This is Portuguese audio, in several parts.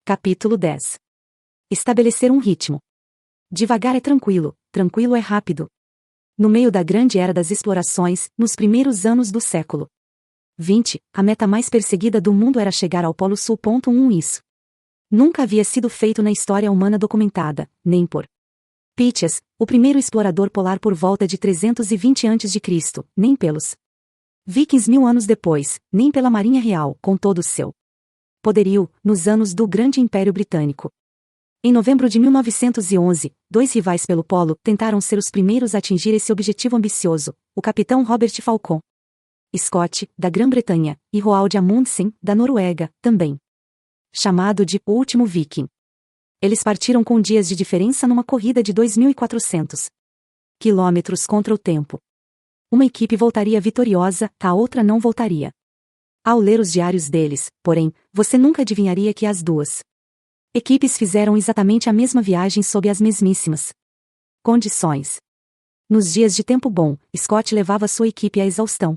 Capítulo 10. Estabelecer um ritmo. Devagar é tranquilo, tranquilo é rápido. No meio da grande era das explorações, nos primeiros anos do século XX, a meta mais perseguida do mundo era chegar ao Polo Sul. Isso nunca havia sido feito na história humana documentada, nem por Pytheas, o primeiro explorador polar por volta de 320 a.C., nem pelos Vikings 1000 anos depois, nem pela Marinha Real, com todo o seu poderio, nos anos do Grande Império Britânico. Em novembro de 1911, dois rivais pelo polo tentaram ser os primeiros a atingir esse objetivo ambicioso, o capitão Robert Falcon Scott, da Grã-Bretanha, e Roald Amundsen, da Noruega, também chamado de O Último Viking. Eles partiram com dias de diferença numa corrida de 2.400 quilômetros contra o tempo. Uma equipe voltaria vitoriosa, a outra não voltaria. Ao ler os diários deles, porém, você nunca adivinharia que as duas equipes fizeram exatamente a mesma viagem sob as mesmíssimas condições. Nos dias de tempo bom, Scott levava sua equipe à exaustão.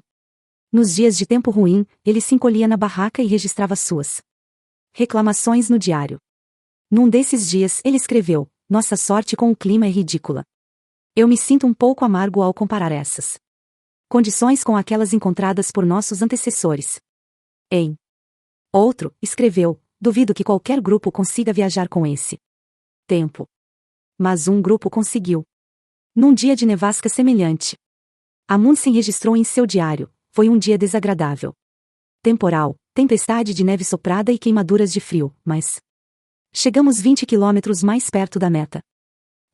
Nos dias de tempo ruim, ele se encolhia na barraca e registrava suas reclamações no diário. Num desses dias, ele escreveu: "Nossa sorte com o clima é ridícula. Eu me sinto um pouco amargo ao comparar essas condições com aquelas encontradas por nossos antecessores." Em outro, escreveu: "Duvido que qualquer grupo consiga viajar com esse tempo. Mas um grupo conseguiu. Num dia de nevasca semelhante." Amundsen registrou em seu diário: "Foi um dia desagradável. Temporal, tempestade de neve soprada e queimaduras de frio, mas chegamos 20 quilômetros mais perto da meta."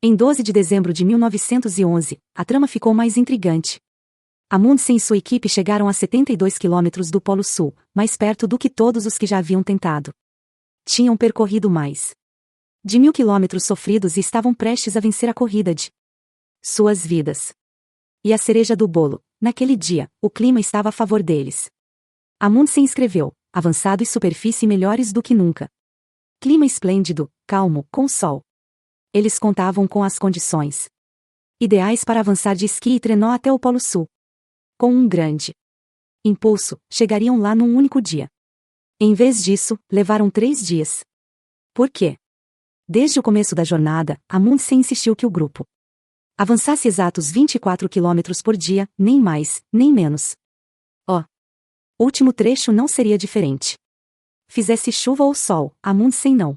Em 12 de dezembro de 1911, a trama ficou mais intrigante. Amundsen e sua equipe chegaram a 72 quilômetros do Polo Sul, mais perto do que todos os que já haviam tentado. Tinham percorrido mais de 1.000 quilômetros sofridos e estavam prestes a vencer a corrida de suas vidas. E a cereja do bolo, naquele dia, o clima estava a favor deles. Amundsen escreveu: "Avançado e superfície melhores do que nunca. Clima esplêndido, calmo, com sol." Eles contavam com as condições ideais para avançar de esqui e trenó até o Polo Sul. Com um grande impulso, chegariam lá num único dia. Em vez disso, levaram 3 dias. Por quê? Desde o começo da jornada, Amundsen insistiu que o grupo avançasse exatos 24 quilômetros por dia, nem mais, nem menos. O último trecho não seria diferente. Fizesse chuva ou sol, Amundsen não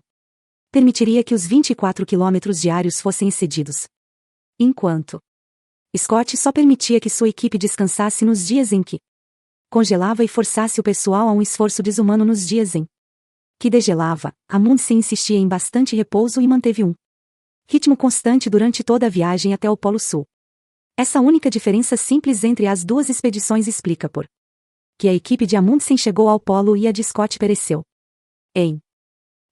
permitiria que os 24 quilômetros diários fossem excedidos. Enquanto Scott só permitia que sua equipe descansasse nos dias em que congelava e forçasse o pessoal a um esforço desumano nos dias em que degelava, Amundsen insistia em bastante repouso e manteve um ritmo constante durante toda a viagem até o Polo Sul. Essa única diferença simples entre as duas expedições explica por que a equipe de Amundsen chegou ao Polo e a de Scott pereceu. Em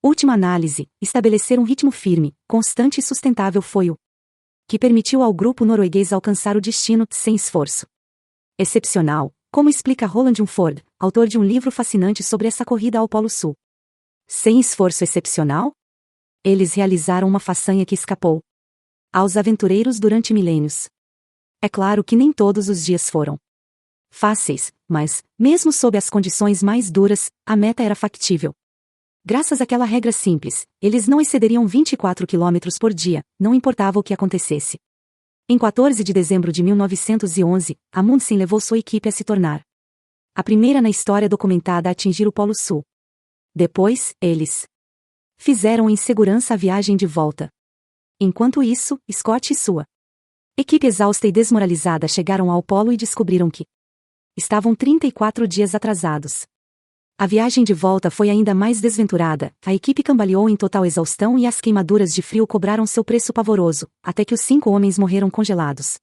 última análise, estabelecer um ritmo firme, constante e sustentável foi o que permitiu ao grupo norueguês alcançar o destino sem esforço excepcional, como explica Roland Umford, autor de um livro fascinante sobre essa corrida ao Polo Sul. Sem esforço excepcional? Eles realizaram uma façanha que escapou aos aventureiros durante milênios. É claro que nem todos os dias foram fáceis, mas, mesmo sob as condições mais duras, a meta era factível. Graças àquela regra simples, eles não excederiam 24 quilômetros por dia, não importava o que acontecesse. Em 14 de dezembro de 1911, Amundsen levou sua equipe a se tornar a primeira na história documentada a atingir o Polo Sul. Depois, eles fizeram em segurança a viagem de volta. Enquanto isso, Scott e sua equipe exausta e desmoralizada chegaram ao Polo e descobriram que estavam 34 dias atrasados. A viagem de volta foi ainda mais desventurada, a equipe cambaleou em total exaustão e as queimaduras de frio cobraram seu preço pavoroso, até que os 5 homens morreram congelados.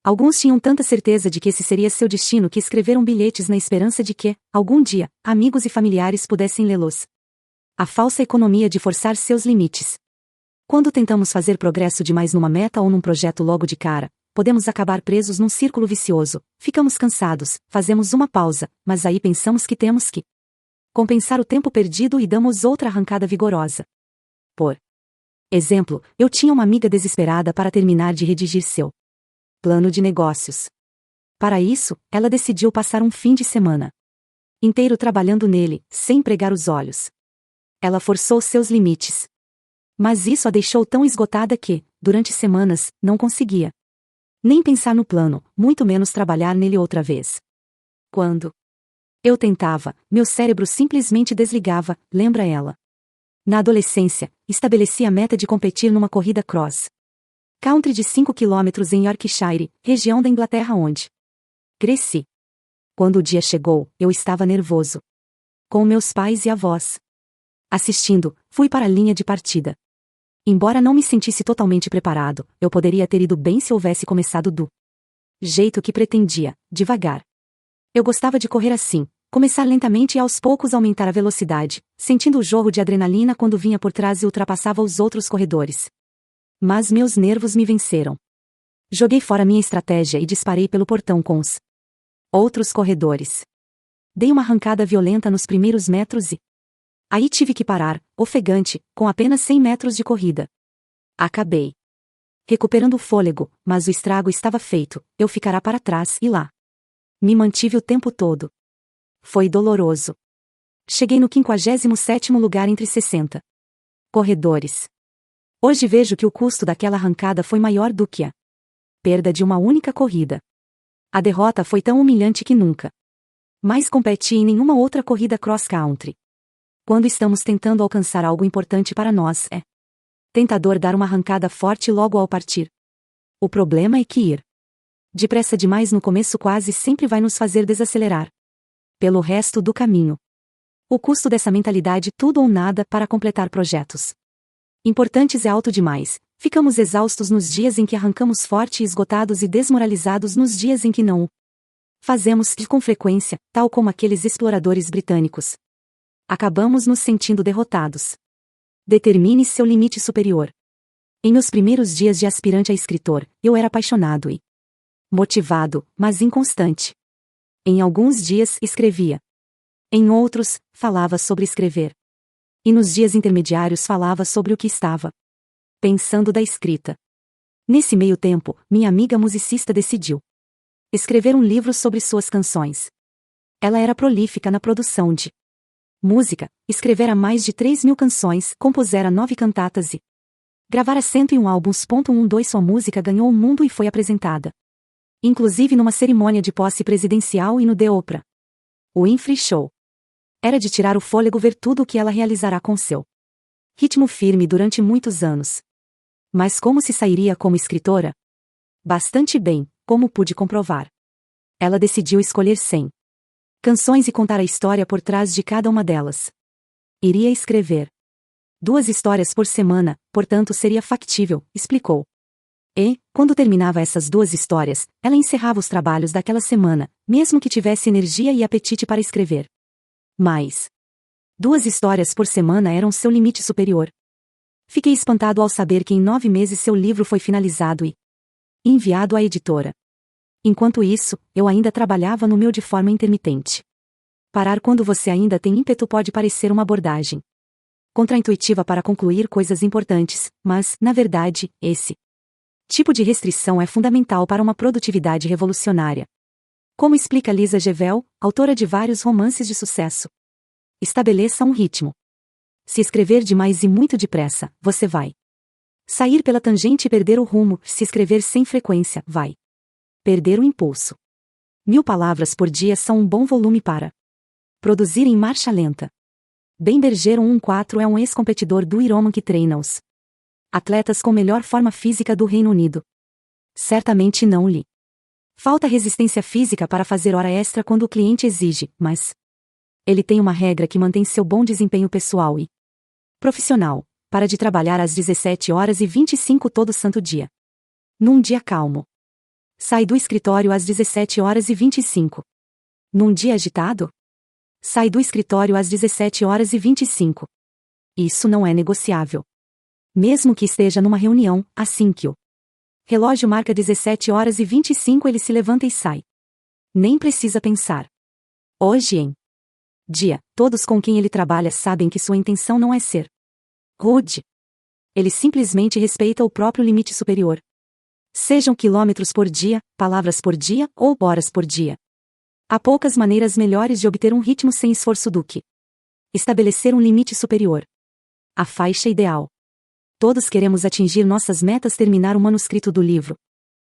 Alguns tinham tanta certeza de que esse seria seu destino que escreveram bilhetes na esperança de que, algum dia, amigos e familiares pudessem lê-los. A falsa economia de forçar seus limites. Quando tentamos fazer progresso demais numa meta ou num projeto logo de cara, podemos acabar presos num círculo vicioso, ficamos cansados, fazemos uma pausa, mas aí pensamos que temos que compensar o tempo perdido e damos outra arrancada vigorosa. Por exemplo, eu tinha uma amiga desesperada para terminar de redigir seu plano de negócios. Para isso, ela decidiu passar um fim de semana inteiro trabalhando nele, sem pregar os olhos. Ela forçou seus limites. Mas isso a deixou tão esgotada que, durante semanas, não conseguia nem pensar no plano, muito menos trabalhar nele outra vez. Quando eu tentava, meu cérebro simplesmente desligava, lembra ela. Na adolescência, estabeleci a meta de competir numa corrida cross country de 5 quilômetros em Yorkshire, região da Inglaterra onde cresci. Quando o dia chegou, eu estava nervoso. Com meus pais e avós assistindo, fui para a linha de partida. Embora não me sentisse totalmente preparado, eu poderia ter ido bem se houvesse começado do jeito que pretendia, devagar. Eu gostava de correr assim, começar lentamente e aos poucos aumentar a velocidade, sentindo o jorro de adrenalina quando vinha por trás e ultrapassava os outros corredores. Mas meus nervos me venceram. Joguei fora minha estratégia e disparei pelo portão com os outros corredores. Dei uma arrancada violenta nos primeiros metros e aí tive que parar, ofegante, com apenas 100 metros de corrida. Acabei recuperando o fôlego, mas o estrago estava feito, eu ficara para trás e lá me mantive o tempo todo. Foi doloroso. Cheguei no 57º lugar entre 60 corredores. Hoje vejo que o custo daquela arrancada foi maior do que a perda de uma única corrida. A derrota foi tão humilhante que nunca mais competi em nenhuma outra corrida cross-country. Quando estamos tentando alcançar algo importante para nós, é tentador dar uma arrancada forte logo ao partir. O problema é que ir depressa demais no começo quase sempre vai nos fazer desacelerar pelo resto do caminho. O custo dessa mentalidade tudo ou nada para completar projetos importantes é alto demais. Ficamos exaustos nos dias em que arrancamos forte e esgotados e desmoralizados nos dias em que não o fazemos e com frequência, tal como aqueles exploradores britânicos. Acabamos nos sentindo derrotados. Determine seu limite superior. Em meus primeiros dias de aspirante a escritor, eu era apaixonado e motivado, mas inconstante. Em alguns dias, escrevia. Em outros, falava sobre escrever. E nos dias intermediários falava sobre o que estava pensando da escrita. Nesse meio tempo, minha amiga musicista decidiu escrever um livro sobre suas canções. Ela era prolífica na produção de música, escrevera mais de 3.000 canções, compusera 9 cantatas e gravara 101 álbuns. 12 Sua música ganhou o mundo e foi apresentada inclusive numa cerimônia de posse presidencial e no The Oprah Winfrey Show. Era de tirar o fôlego ver tudo o que ela realizará com seu ritmo firme durante muitos anos. Mas como se sairia como escritora? Bastante bem, como pude comprovar. Ela decidiu escolher 100 canções e contar a história por trás de cada uma delas. Iria escrever 2 histórias por semana, portanto seria factível, explicou. E, quando terminava essas 2 histórias, ela encerrava os trabalhos daquela semana, mesmo que tivesse energia e apetite para escrever. Mas 2 histórias por semana eram seu limite superior. Fiquei espantado ao saber que em 9 meses seu livro foi finalizado e enviado à editora. Enquanto isso, eu ainda trabalhava no meu de forma intermitente. Parar quando você ainda tem ímpeto pode parecer uma abordagem contraintuitiva para concluir coisas importantes, mas, na verdade, esse tipo de restrição é fundamental para uma produtividade revolucionária. Como explica Lisa Gevel, autora de vários romances de sucesso. Estabeleça um ritmo. Se escrever demais e muito depressa, você vai sair pela tangente e perder o rumo. Se escrever sem frequência, vai perder o impulso. 1000 palavras por dia são um bom volume para produzir em marcha lenta. Ben Bergeron 1.4 é um ex-competidor do Ironman que treina os atletas com melhor forma física do Reino Unido. Certamente não lhe falta resistência física para fazer hora extra quando o cliente exige, mas ele tem uma regra que mantém seu bom desempenho pessoal e profissional, para de trabalhar às 17h25 todo santo dia. Num dia calmo. Sai do escritório às 17h25. Num dia agitado? Sai do escritório às 17h25. Isso não é negociável. Mesmo que esteja numa reunião, assim que o relógio marca 17h25 ele se levanta e sai. Nem precisa pensar. Hoje em dia, todos com quem ele trabalha sabem que sua intenção não é ser rude. Ele simplesmente respeita o próprio limite superior. Sejam quilômetros por dia, palavras por dia ou horas por dia. Há poucas maneiras melhores de obter um ritmo sem esforço do que estabelecer um limite superior. A faixa ideal. Todos queremos atingir nossas metas, terminar o manuscrito do livro.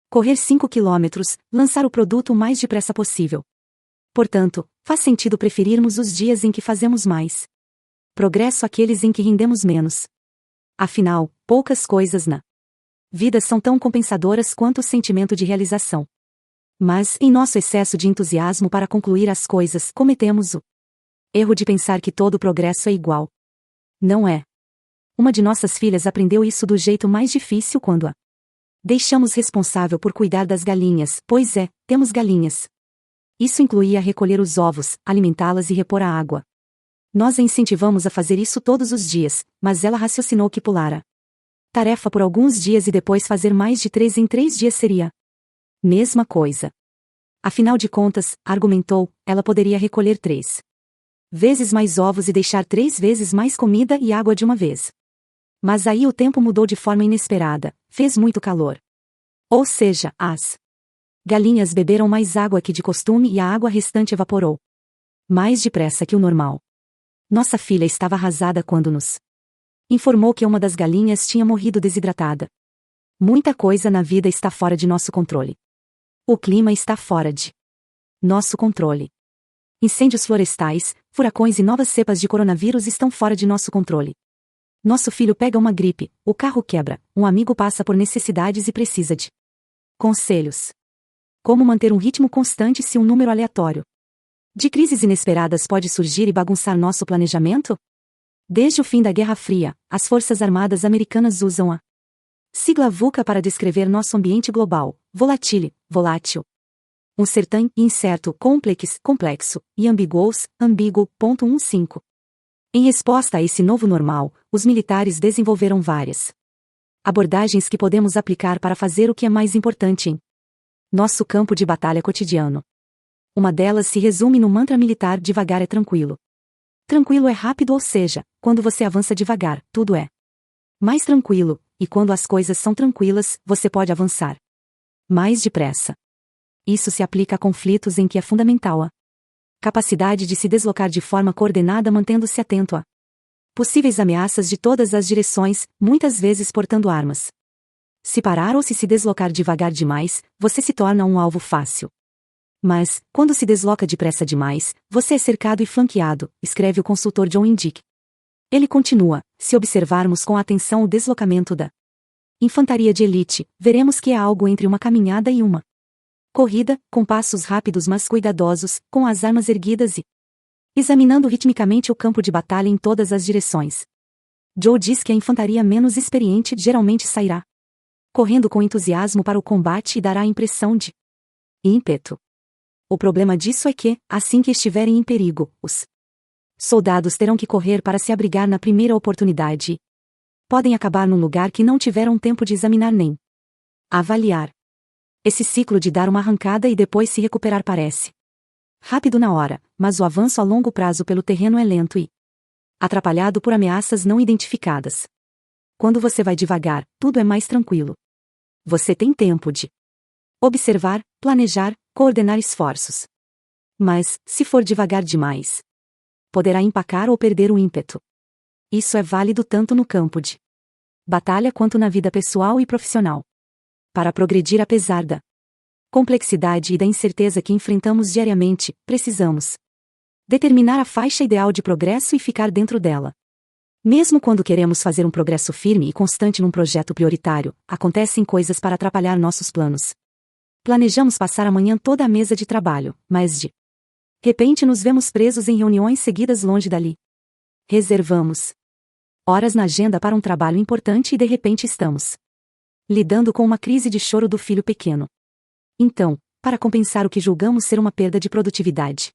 Correr 5 quilômetros, lançar o produto o mais depressa possível. Portanto, faz sentido preferirmos os dias em que fazemos mais progresso àqueles em que rendemos menos. Afinal, poucas coisas na vida são tão compensadoras quanto o sentimento de realização. Mas, em nosso excesso de entusiasmo para concluir as coisas, cometemos o erro de pensar que todo progresso é igual. Não é. Uma de nossas filhas aprendeu isso do jeito mais difícil quando a deixamos responsável por cuidar das galinhas, pois temos galinhas. Isso incluía recolher os ovos, alimentá-las e repor a água. Nós a incentivamos a fazer isso todos os dias, mas ela raciocinou que pular a tarefa por alguns dias e depois fazer mais de 3 em 3 dias seria mesma coisa. Afinal de contas, argumentou, ela poderia recolher 3 vezes mais ovos e deixar 3 vezes mais comida e água de uma vez. Mas aí o tempo mudou de forma inesperada, fez muito calor. Ou seja, as galinhas beberam mais água que de costume e a água restante evaporou mais depressa que o normal. Nossa filha estava arrasada quando nos informou que uma das galinhas tinha morrido desidratada. Muita coisa na vida está fora de nosso controle. O clima está fora de nosso controle. Incêndios florestais, furacões e novas cepas de coronavírus estão fora de nosso controle. Nosso filho pega uma gripe, o carro quebra, um amigo passa por necessidades e precisa de conselhos. Como manter um ritmo constante se um número aleatório de crises inesperadas pode surgir e bagunçar nosso planejamento? Desde o fim da Guerra Fria, as Forças Armadas Americanas usam a sigla VUCA para descrever nosso ambiente global: volátil. Uncertain, incerto, complexo, e ambiguous, ambíguo. 15. Em resposta a esse novo normal, os militares desenvolveram várias abordagens que podemos aplicar para fazer o que é mais importante em nosso campo de batalha cotidiano. Uma delas se resume no mantra militar: devagar é tranquilo. Tranquilo é rápido, ou seja, quando você avança devagar, tudo é mais tranquilo, e quando as coisas são tranquilas, você pode avançar mais depressa. Isso se aplica a conflitos em que é fundamental a capacidade de se deslocar de forma coordenada, mantendo-se atento a possíveis ameaças de todas as direções, muitas vezes portando armas. Se parar ou se deslocar devagar demais, você se torna um alvo fácil. Mas, quando se desloca depressa demais, você é cercado e flanqueado, escreve o consultor John Indick. Ele continua: se observarmos com atenção o deslocamento da infantaria de elite, veremos que é algo entre uma caminhada e uma corrida, com passos rápidos mas cuidadosos, com as armas erguidas e examinando ritmicamente o campo de batalha em todas as direções. Joe diz que a infantaria menos experiente geralmente sairá correndo com entusiasmo para o combate e dará a impressão de ímpeto. O problema disso é que, assim que estiverem em perigo, os soldados terão que correr para se abrigar na primeira oportunidade e podem acabar num lugar que não tiveram tempo de examinar nem avaliar. Esse ciclo de dar uma arrancada e depois se recuperar parece rápido na hora, mas o avanço a longo prazo pelo terreno é lento e atrapalhado por ameaças não identificadas. Quando você vai devagar, tudo é mais tranquilo. Você tem tempo de observar, planejar, coordenar esforços. Mas, se for devagar demais, poderá empacar ou perder o ímpeto. Isso é válido tanto no campo de batalha quanto na vida pessoal e profissional. Para progredir apesar da complexidade e da incerteza que enfrentamos diariamente, precisamos determinar a faixa ideal de progresso e ficar dentro dela. Mesmo quando queremos fazer um progresso firme e constante num projeto prioritário, acontecem coisas para atrapalhar nossos planos. Planejamos passar a manhã toda à mesa de trabalho, mas de repente nos vemos presos em reuniões seguidas longe dali. Reservamos horas na agenda para um trabalho importante e de repente estamos lidando com uma crise de choro do filho pequeno. Então, para compensar o que julgamos ser uma perda de produtividade,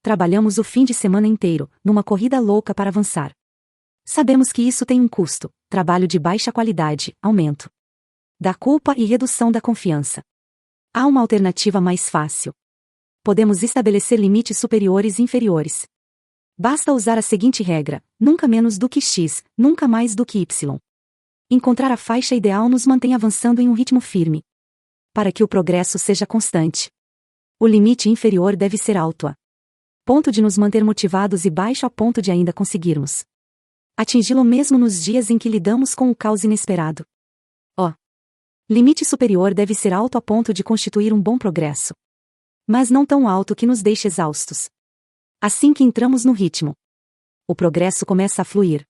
trabalhamos o fim de semana inteiro, numa corrida louca para avançar. Sabemos que isso tem um custo: trabalho de baixa qualidade, aumento da culpa e redução da confiança. Há uma alternativa mais fácil. Podemos estabelecer limites superiores e inferiores. Basta usar a seguinte regra: nunca menos do que X, nunca mais do que Y. Encontrar a faixa ideal nos mantém avançando em um ritmo firme. Para que o progresso seja constante, o limite inferior deve ser alto a ponto de nos manter motivados e baixo a ponto de ainda conseguirmos Atingi-lo mesmo nos dias em que lidamos com o caos inesperado. O limite superior deve ser alto a ponto de constituir um bom progresso. Mas não tão alto que nos deixe exaustos. Assim que entramos no ritmo, o progresso começa a fluir.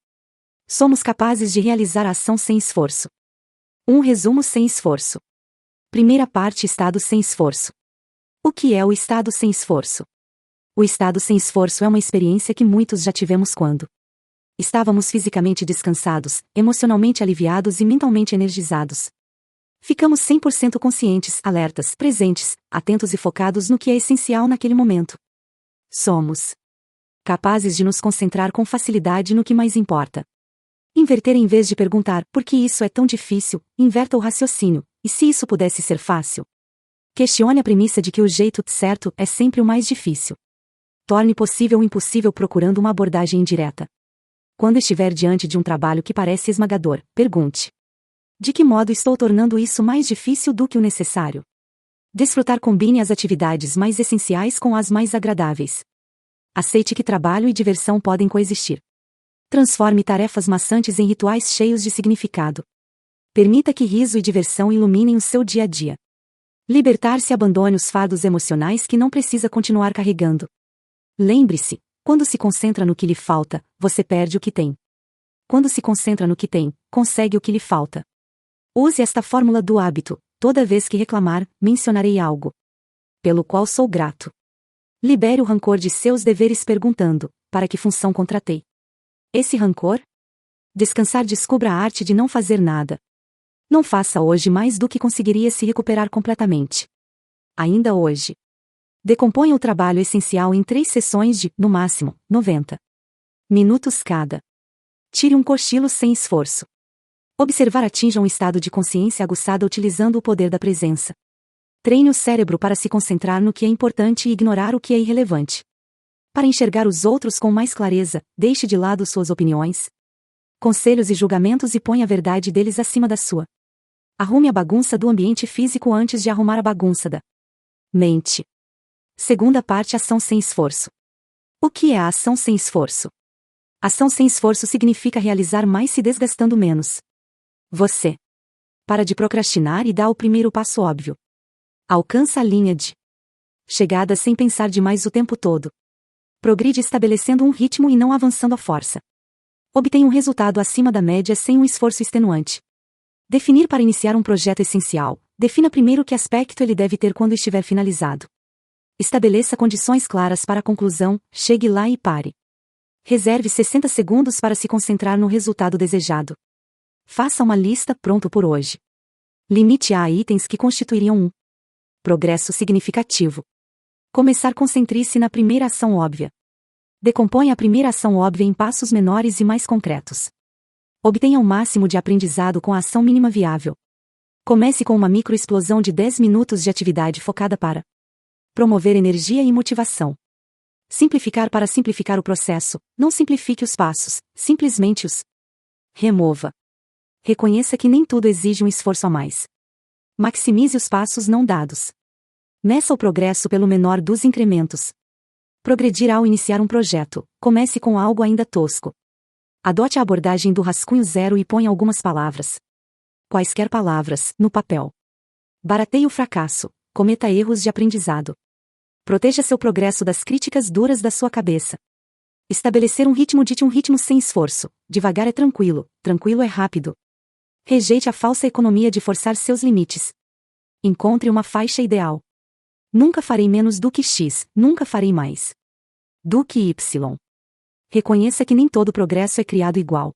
Somos capazes de realizar a ação sem esforço. Um resumo sem esforço. Primeira parte: estado sem esforço. O que é o estado sem esforço? O estado sem esforço é uma experiência que muitos já tivemos quando estávamos fisicamente descansados, emocionalmente aliviados e mentalmente energizados. Ficamos 100% conscientes, alertas, presentes, atentos e focados no que é essencial naquele momento. Somos capazes de nos concentrar com facilidade no que mais importa. Inverter em vez de perguntar por que isso é tão difícil, inverta o raciocínio, e se isso pudesse ser fácil? Questione a premissa de que o jeito certo é sempre o mais difícil. Torne possível o impossível procurando uma abordagem indireta. Quando estiver diante de um trabalho que parece esmagador, pergunte: de que modo estou tornando isso mais difícil do que o necessário? Desfrutar: combine as atividades mais essenciais com as mais agradáveis. Aceite que trabalho e diversão podem coexistir. Transforme tarefas maçantes em rituais cheios de significado. Permita que riso e diversão iluminem o seu dia a dia. Libertar-se: abandone os fardos emocionais que não precisa continuar carregando. Lembre-se, quando se concentra no que lhe falta, você perde o que tem. Quando se concentra no que tem, consegue o que lhe falta. Use esta fórmula do hábito: toda vez que reclamar, mencionarei algo pelo qual sou grato. Libere o rancor de seus deveres perguntando: para que função contratei esse rancor? Descansar: descubra a arte de não fazer nada. Não faça hoje mais do que conseguiria se recuperar completamente. Ainda hoje. Decomponha o trabalho essencial em 3 sessões de, no máximo, 90 minutos cada. Tire um cochilo sem esforço. Observar: atinja um estado de consciência aguçada utilizando o poder da presença. Treine o cérebro para se concentrar no que é importante e ignorar o que é irrelevante. Para enxergar os outros com mais clareza, deixe de lado suas opiniões, conselhos e julgamentos e ponha a verdade deles acima da sua. Arrume a bagunça do ambiente físico antes de arrumar a bagunça da mente. Segunda parte: ação sem esforço. O que é a ação sem esforço? Ação sem esforço significa realizar mais se desgastando menos. Você para de procrastinar e dá o primeiro passo óbvio. Alcança a linha de chegada sem pensar demais o tempo todo. Progride estabelecendo um ritmo e não avançando à força. Obtenha um resultado acima da média sem um esforço extenuante. Definir: para iniciar um projeto essencial, defina primeiro que aspecto ele deve ter quando estiver finalizado. Estabeleça condições claras para a conclusão, chegue lá e pare. Reserve 60 segundos para se concentrar no resultado desejado. Faça uma lista: pronto por hoje. Limite a itens que constituiriam um progresso significativo. Começar: concentre-se na primeira ação óbvia. Decomponha a primeira ação óbvia em passos menores e mais concretos. Obtenha o máximo de aprendizado com a ação mínima viável. Comece com uma microexplosão de 10 minutos de atividade focada para promover energia e motivação. Simplificar: para simplificar o processo, não simplifique os passos, simplesmente os remova. Reconheça que nem tudo exige um esforço a mais. Maximize os passos não dados. Meça o progresso pelo menor dos incrementos. Progredir: ao iniciar um projeto, comece com algo ainda tosco. Adote a abordagem do rascunho zero e ponha algumas palavras, quaisquer palavras, no papel. Barateie o fracasso, cometa erros de aprendizado. Proteja seu progresso das críticas duras da sua cabeça. Estabelecer um ritmo: dite um ritmo sem esforço. Devagar é tranquilo, tranquilo é rápido. Rejeite a falsa economia de forçar seus limites. Encontre uma faixa ideal. Nunca farei menos do que X, nunca farei mais do que Y. Reconheça que nem todo progresso é criado igual.